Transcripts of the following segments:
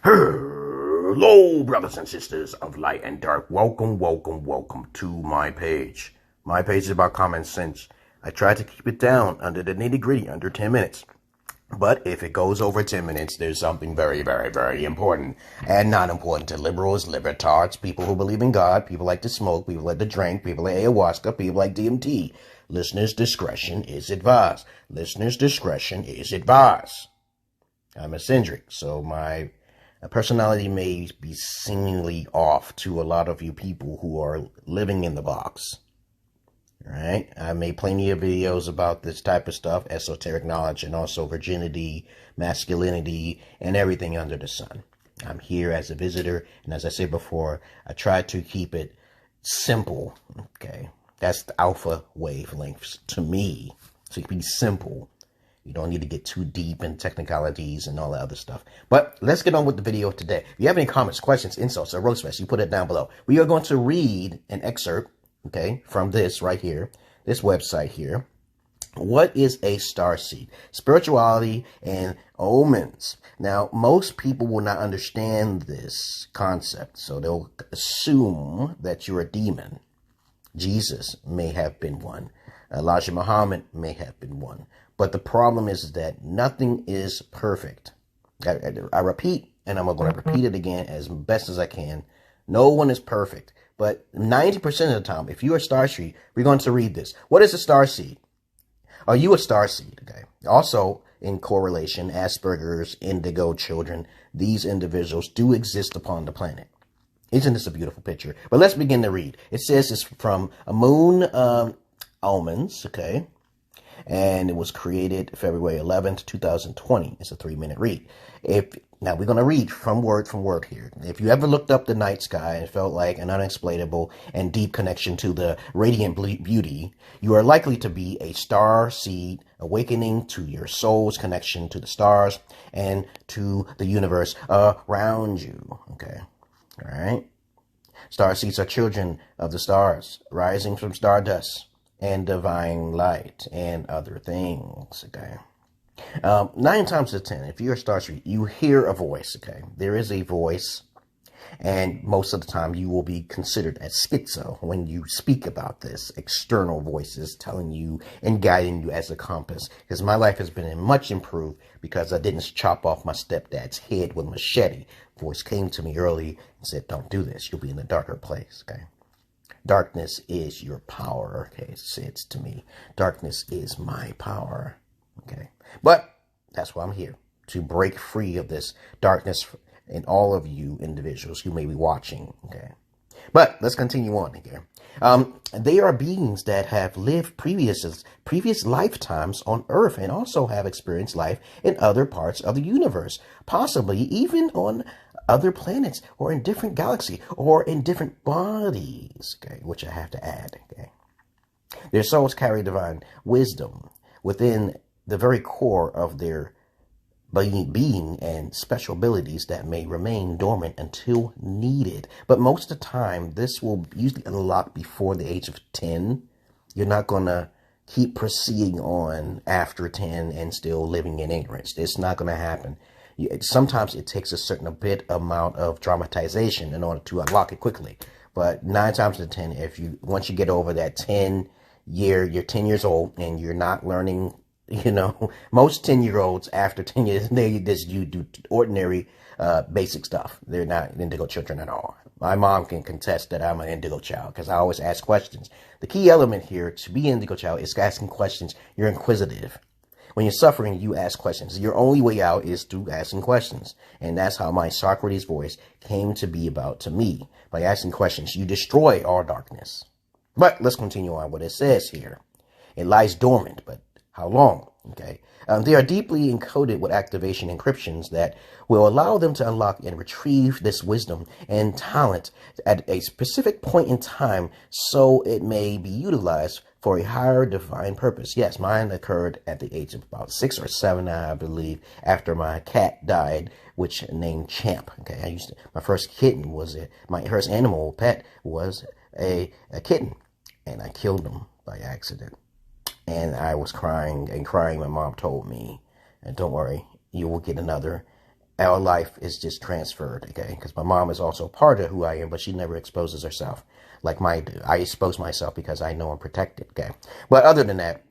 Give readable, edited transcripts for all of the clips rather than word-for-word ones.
Hello, brothers and sisters of light and dark. Welcome to my page. My page is about common sense. I try to keep it down under the nitty-gritty, under 10 minutes. But if it goes over 10 minutes, there's something very, very, very important. And not important to liberals, libertards, people who believe in God, people like to smoke, people like to drink, people like ayahuasca, people like DMT. Listeners' discretion is advised. Listeners' discretion is advised. I'm eccentric, so my personality may be seemingly off to a lot of you people who are living in the box. Right? I made plenty of videos about this type of stuff, esoteric knowledge, and also virginity, masculinity, and everything under the sun. I'm here as a visitor, and as I said before, I try to keep it simple. Okay, that's the alpha wavelengths to me. So it can be simple. You don't need to get too deep in technicalities and all that other stuff. But let's get on with the video today. If you have any comments, questions, insults, or roast fest, you put it down below. We are going to read an excerpt, okay, from this right here, this website here. What is a starseed? Spirituality and omens. Now, most people will not understand this concept, so they'll assume that you're a demon. Jesus may have been one. Elijah Muhammad may have been one. But the problem is that nothing is perfect. I repeat, and I'm going to repeat it again as best as I can. No one is perfect. But 90% of the time, if you're a starseed, we're going to read this. What is a starseed? Are you a starseed? Okay. Also, in correlation, Asperger's, indigo children, these individuals do exist upon the planet. Isn't this a beautiful picture? But let's begin to read. It says it's from a Moon Omens, okay? And it was created February 11th, 2020. It's a 3-minute read. Now we're going to read from word here. If you ever looked up the night sky and felt like an unexplainable and deep connection to the radiant beauty, you are likely to be a star seed awakening to your soul's connection to the stars and to the universe around you. Okay. All right. Star seeds are children of the stars, rising from stardust and divine light and other things. Okay. 9 times out of 10, if you're a starseed, you hear a voice. Okay. There is a voice, and most of the time you will be considered as schizo when you speak about this. External voices telling you and guiding you as a compass. Because my life has been much improved because I didn't chop off my stepdad's head with a machete. Voice came to me early and said, "Don't do this. You'll be in a darker place." Okay. Darkness is your power, okay, it says to me. Darkness is my power, okay? But that's why I'm here, to break free of this darkness in all of you individuals who may be watching, okay? But let's continue on here. They are beings that have lived previous lifetimes on Earth and also have experienced life in other parts of the universe, possibly even on other planets or in different galaxies or in different bodies, okay, which I have to add, okay. Their souls carry divine wisdom within the very core of their being and special abilities that may remain dormant until needed. But most of the time, this will usually unlock before the age of 10. You're not going to keep proceeding on after 10 and still living in ignorance. It's not going to happen. Sometimes it takes a certain amount of dramatization in order to unlock it quickly. But 9 times out of 10, once you get over that 10 year, you're 10 years old and you're not learning, you know, most 10-year-olds after 10 years, you do ordinary basic stuff. They're not indigo children at all. My mom can contest that I'm an indigo child because I always ask questions. The key element here to be an indigo child is asking questions. You're inquisitive. When you're suffering, you ask questions. Your only way out is through asking questions. And that's how my Socrates voice came to be about to me. By asking questions, you destroy all darkness. But let's continue on what it says here. It lies dormant, but how long? Okay. They are deeply encoded with activation encryptions that will allow them to unlock and retrieve this wisdom and talent at a specific point in time so it may be utilized for a higher divine purpose. Yes, mine occurred at the age of about 6 or 7, I believe, after my cat died, which named Champ. Okay, my first kitten was my first animal pet was a kitten, and I killed him by accident. And I was crying and crying. My mom told me, "Don't worry, you will get another." our life is just transferred, okay? Because my mom is also part of who I am, but she never exposes herself like I do. I expose myself because I know I'm protected, okay? But other than that,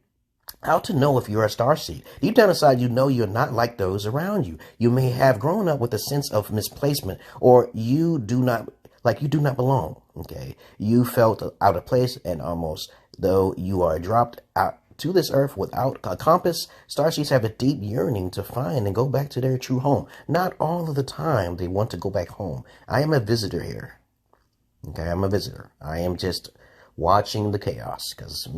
how to know if you're a starseed? Deep down inside, you know you're not like those around you. You may have grown up with a sense of misplacement, or you do not belong, okay? You felt out of place, and almost though you are dropped out to this earth without a compass. Starseeds have a deep yearning to find and go back to their true home. Not all of the time they want to go back home. I am a visitor here. Okay, I'm a visitor. I am just watching the chaos, because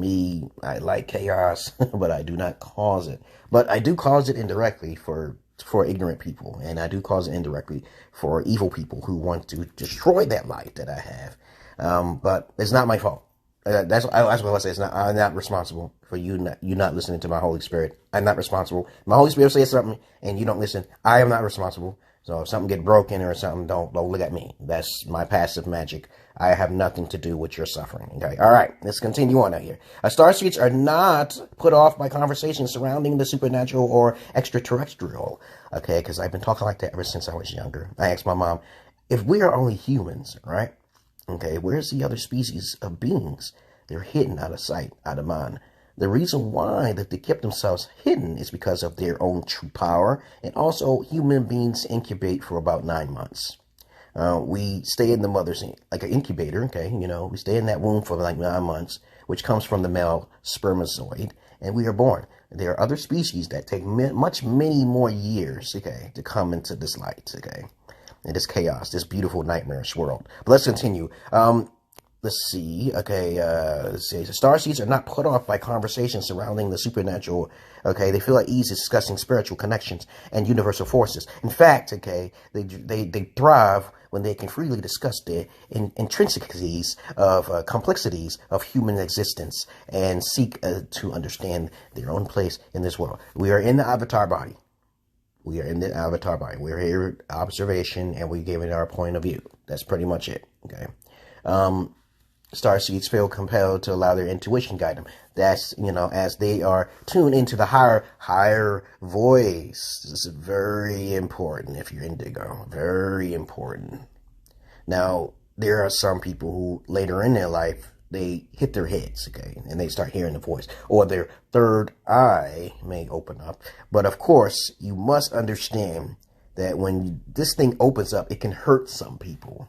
I like chaos, but I do not cause it. But I do cause it indirectly for ignorant people, and I do cause it indirectly for evil people who want to destroy that light that I have. But it's not my fault. That's what I say. I'm not responsible for you not listening to my Holy Spirit. I'm not responsible. My Holy Spirit says something and you don't listen. I am not responsible. So if something get broken or something, don't look at me. That's my passive magic. I have nothing to do with your suffering. Okay. All right. Let's continue on out here. Starseeds are not put off by conversations surrounding the supernatural or extraterrestrial. Okay. Because I've been talking like that ever since I was younger. I asked my mom, if we are only humans, right? Okay, where's the other species of beings? They're hidden, out of sight, out of mind. The reason why that they kept themselves hidden is because of their own true power, and also human beings incubate for about 9 months. We stay in the mother's, like an incubator, okay, we stay in that womb for like 9 months, which comes from the male spermatozoid, and we are born. There are other species that take many more years, okay, to come into this light, okay. And this chaos, this beautiful nightmarish world. But let's continue. Let's see. Okay, let's see. The starseeds are not put off by conversations surrounding the supernatural. Okay, they feel at ease discussing spiritual connections and universal forces. In fact, okay, they thrive when they can freely discuss the intrinsicies of complexities of human existence and seek to understand their own place in this world. We are in the avatar body. We are in the avatar body. We're here, observation, and we give it our point of view. That's pretty much it. Okay. Starseeds feel compelled to allow their intuition guide them. That's, as they are tuned into the higher voice. This is very important if you're indigo. Very important. Now, there are some people who later in their life, they hit their heads, okay, and they start hearing the voice, or their third eye may open up. But of course, you must understand that when this thing opens up, it can hurt some people.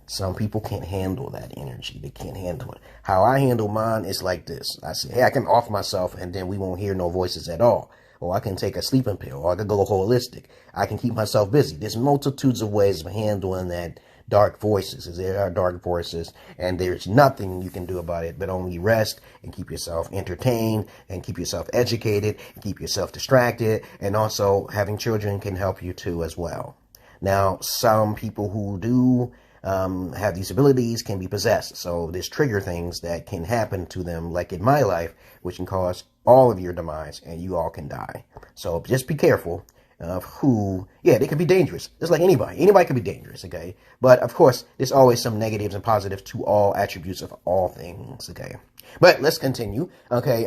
Some people can't handle that energy. They can't handle it. How I handle mine is like this. I say, hey, I can off myself, and then we won't hear no voices at all. Or I can take a sleeping pill, or I can go holistic. I can keep myself busy. There's multitudes of ways of handling that dark voices. There are dark voices, and there's nothing you can do about it but only rest and keep yourself entertained and keep yourself educated and keep yourself distracted. And also having children can help you too as well. Now, some people who do have these abilities can be possessed. So there's trigger things that can happen to them, like in my life, which can cause all of your demise and you all can die. So just be careful of who, they can be dangerous. Just like anybody. Anybody can be dangerous, okay? But, of course, there's always some negatives and positives to all attributes of all things, okay? But let's continue, okay?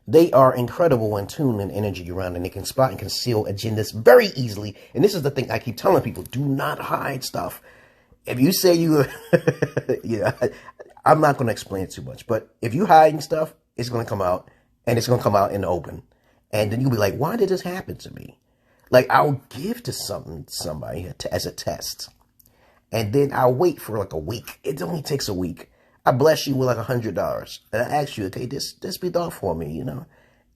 They are incredible in tune and energy around, and they can spot and conceal agendas very easily. And this is the thing I keep telling people. Do not hide stuff. If you say I'm not going to explain it too much, but if you're hiding stuff, it's going to come out, and it's going to come out in the open. And then you'll be like, why did this happen to me? Like, I'll give to somebody as a test. And then I'll wait for like a week. It only takes a week. I bless you with like $100. And I ask you, okay, this be thought for me,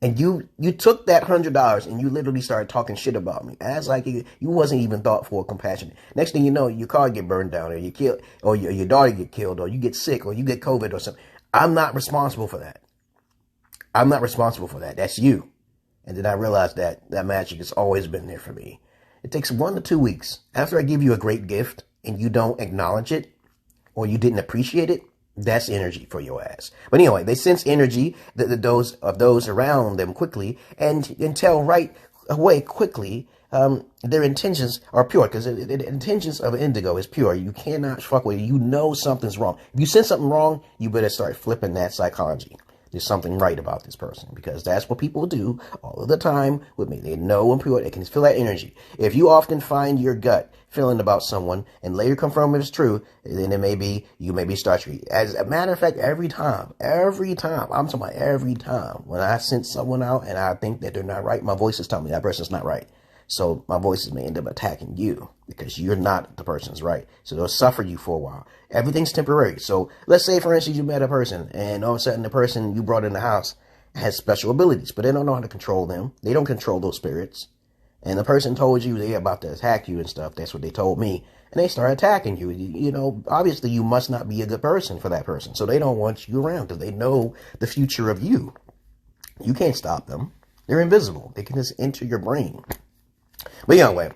And you took that $100 and you literally started talking shit about me. As like you wasn't even thoughtful or compassionate. Next thing you know, your car get burned down, or you kill, or your daughter get killed, or you get sick, or you get COVID or something. I'm not responsible for that. I'm not responsible for that. That's you. And then I realized that magic has always been there for me. It takes 1 to 2 weeks. After I give you a great gift and you don't acknowledge it, or you didn't appreciate it, that's energy for your ass. But anyway, they sense energy those around them quickly and tell right away quickly their intentions are pure, because the intentions of an indigo is pure. You cannot fuck with it. You know something's wrong. If you sense something wrong, you better start flipping that psychology. there's something right about this person, because that's what people do all of the time with me. They know when people, they can feel that energy. If you often find your gut feeling about someone and later confirm if it's true, then you may be Starseed. As a matter of fact, every time, I'm talking about every time, when I send someone out and I think that they're not right, my voice is telling me that person's not right. So my voices may end up attacking you because you're not the person's right. So they'll suffer you for a while. Everything's temporary. So let's say, for instance, you met a person and all of a sudden the person you brought in the house has special abilities, but they don't know how to control them. They don't control those spirits. And the person told you they're about to attack you and stuff. That's what they told me. And they start attacking you. You know, obviously you must not be a good person for that person. So they don't want you around because they know the future of you. You can't stop them. They're invisible. They can just enter your brain. But anyway,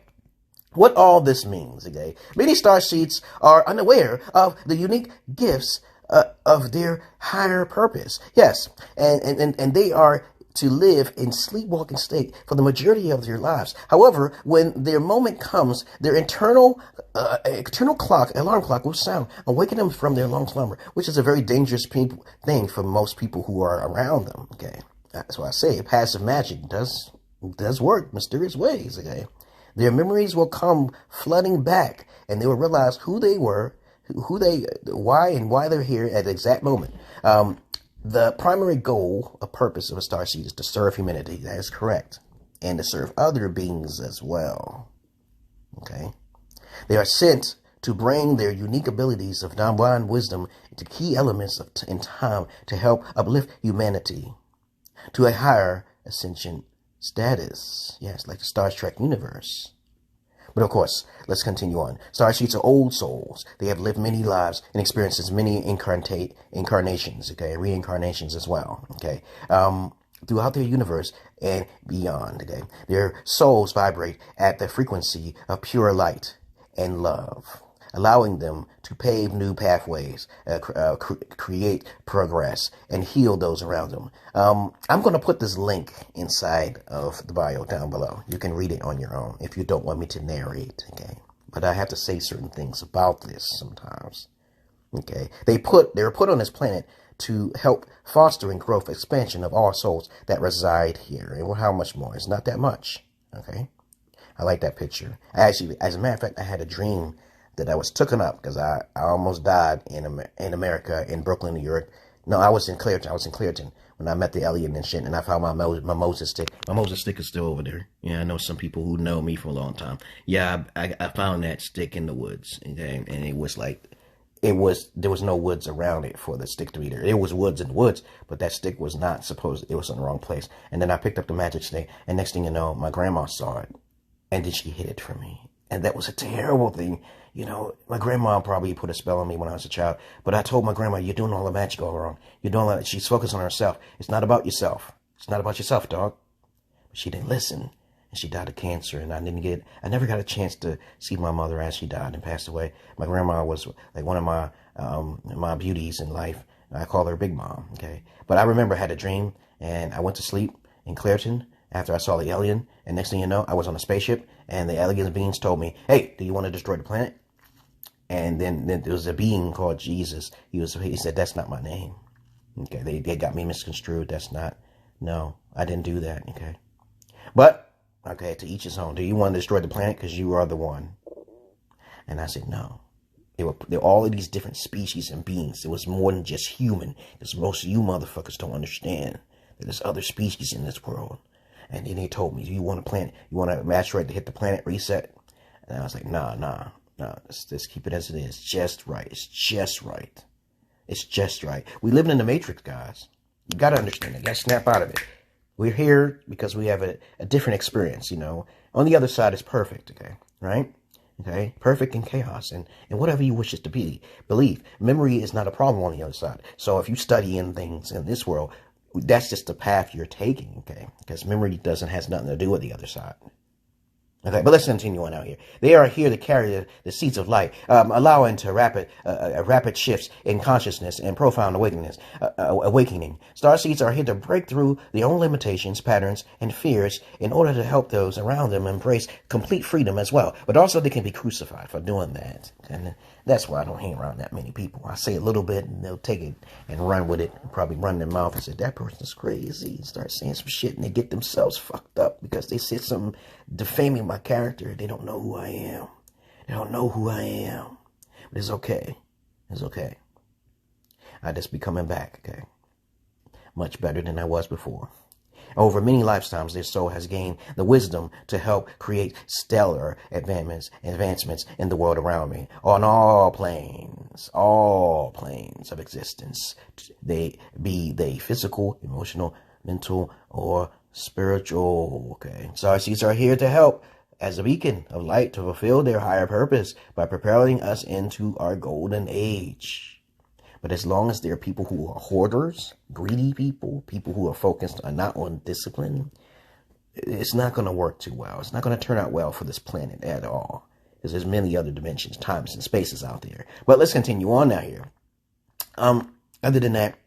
what all this means, okay? Many starseeds are unaware of the unique gifts of their higher purpose. Yes, and they are to live in sleepwalking state for the majority of their lives. However, when their moment comes, their internal alarm clock will sound, awaken them from their long slumber, which is a very dangerous thing for most people who are around them, okay? That's why I say passive magic does work mysterious ways, okay? Their memories will come flooding back, and they will realize who they were, why they're here at the exact moment. The primary goal, a purpose of a starseed is to serve humanity. That is correct. And to serve other beings as well. Okay? They are sent to bring their unique abilities of non-blind wisdom into key elements in time to help uplift humanity to a higher ascension status. Yes, like the Star Trek universe. But of course, let's continue on. Starseeds are old souls. They have lived many lives and experienced many incarnations, okay, reincarnations as well, okay, throughout their universe and beyond, okay. Their souls vibrate at the frequency of pure light and love, allowing them to pave new pathways, create progress, and heal those around them. I'm going to put this link inside of the bio down below. You can read it on your own if you don't want me to narrate, okay? But I have to say certain things about this sometimes, okay? They were put on this planet to help foster and growth expansion of all souls that reside here. And how much more? It's not that much, okay? I like that picture. Actually, as a matter of fact, I had a dream that I was taken up because I almost died in America, in Brooklyn, New York. No, I was in Clearton when I met the alien and shit, and I found my Moses stick. My Moses stick is still over there. Yeah, I know some people who know me for a long time. Yeah, I found that stick in the woods, okay? And it was like, there was no woods around it for the stick to be there. It was woods in the woods, but that stick was not supposed, it was in the wrong place. And then I picked up the magic stick, and next thing you know, my grandma saw it, and then she hid it from me. And that was a terrible thing. You know, my grandma probably put a spell on me when I was a child. But I told my grandma, you're doing all the magic all wrong. You're doing all that. She's focused on herself. It's not about yourself. It's not about yourself, dog. But she didn't listen. And she died of cancer. And I never got a chance to see my mother as she died and passed away. My grandma was like one of my beauties in life. I call her Big Mom, okay? But I remember I had a dream, and I went to sleep in Clearton after I saw the alien. And next thing you know, I was on a spaceship, and the alien beings told me, hey, do you want to destroy the planet? And then there was a being called Jesus. He said, that's not my name. Okay, they got me misconstrued. No, I didn't do that, okay? But, okay, to each his own. Do you want to destroy the planet? Because you are the one. And I said, no. There were all of these different species and beings. It was more than just human. Because most of you motherfuckers don't understand that there's other species in this world. And then they told me, do you want a planet? You want an asteroid to hit the planet, reset? And I was like, nah. Let's keep it as it is. Just right. It's just right. It's just right. We live in the Matrix, guys. You got to understand it. You got to snap out of it. We're here because we have a different experience, you know. On the other side is perfect, okay? Right? Okay? Perfect in chaos and whatever you wish it to be. Believe, memory is not a problem on the other side. So if you study in things in this world, that's just the path you're taking, okay? Because memory has nothing to do with the other side. Okay, but let's continue on out here. They are here to carry the seeds of light, allowing to rapid shifts in consciousness and profound awakening. Starseeds are here to break through their own limitations, patterns, and fears in order to help those around them embrace complete freedom as well. But also they can be crucified for doing that. And that's why I don't hang around that many people. I say a little bit and they'll take it and run with it, and probably run their mouth and say, that person's crazy. Start saying some shit and they get themselves fucked up because they said something defaming my character. They don't know who I am. They don't know who I am. But it's okay. It's okay. I just be coming back, okay? Much better than I was before. Over many lifetimes, their soul has gained the wisdom to help create stellar advancements in the world around me, on all planes of existence. They physical, emotional, mental, or spiritual. Okay, Starseeds are here to help as a beacon of light to fulfill their higher purpose by propelling us into our golden age. But as long as there are people who are hoarders, greedy people who are focused on not on discipline, it's not going to work too well. It's not going to turn out well for this planet at all. Because there's many other dimensions, times, and spaces out there. But let's continue on now here. Other than that,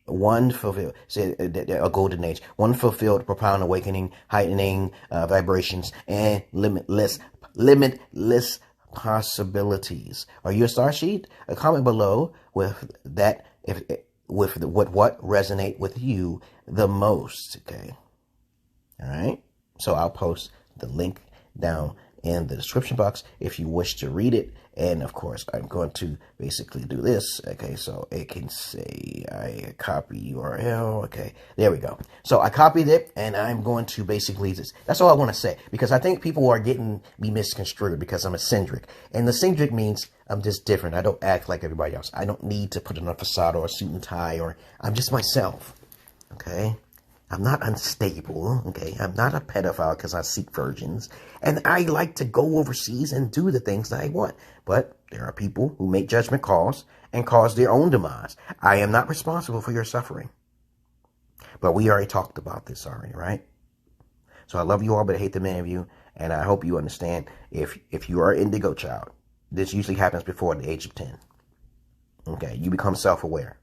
one fulfilled, say a golden age, one fulfilled, profound awakening, heightening vibrations, and limitless possibilities. Are you a Starseed? A comment below with that, what resonate with you the most. Okay. All right. So I'll post the link down in the description box if you wish to read it. And of course, I'm going to basically do this. Okay, so it can say I copy URL. Okay, there we go. So I copied it, and I'm going to basically that's all I want to say, because I think people are getting me misconstrued because I'm eccentric, and eccentric means I'm just different. I don't act like everybody else. I don't need to put on a facade or a suit and tie, or I'm just myself. Okay. I'm not unstable, okay? I'm not a pedophile because I seek virgins. And I like to go overseas and do the things that I want. But there are people who make judgment calls and cause their own demise. I am not responsible for your suffering. But we already talked about this already, right? So I love you all, but I hate the many of you. And I hope you understand, if you are an indigo child, this usually happens before the age of 10. Okay, you become self-aware.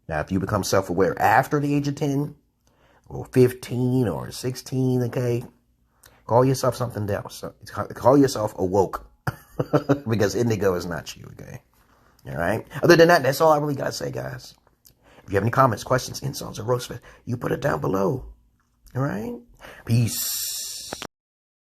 Now, if you become self-aware after the age of 10, or 15 or 16, okay, call yourself something else. Call yourself awoke, because indigo is not you, okay? All right? Other than that, that's all I really got to say, guys. If you have any comments, questions, insults, or roast, you put it down below. All right? Peace.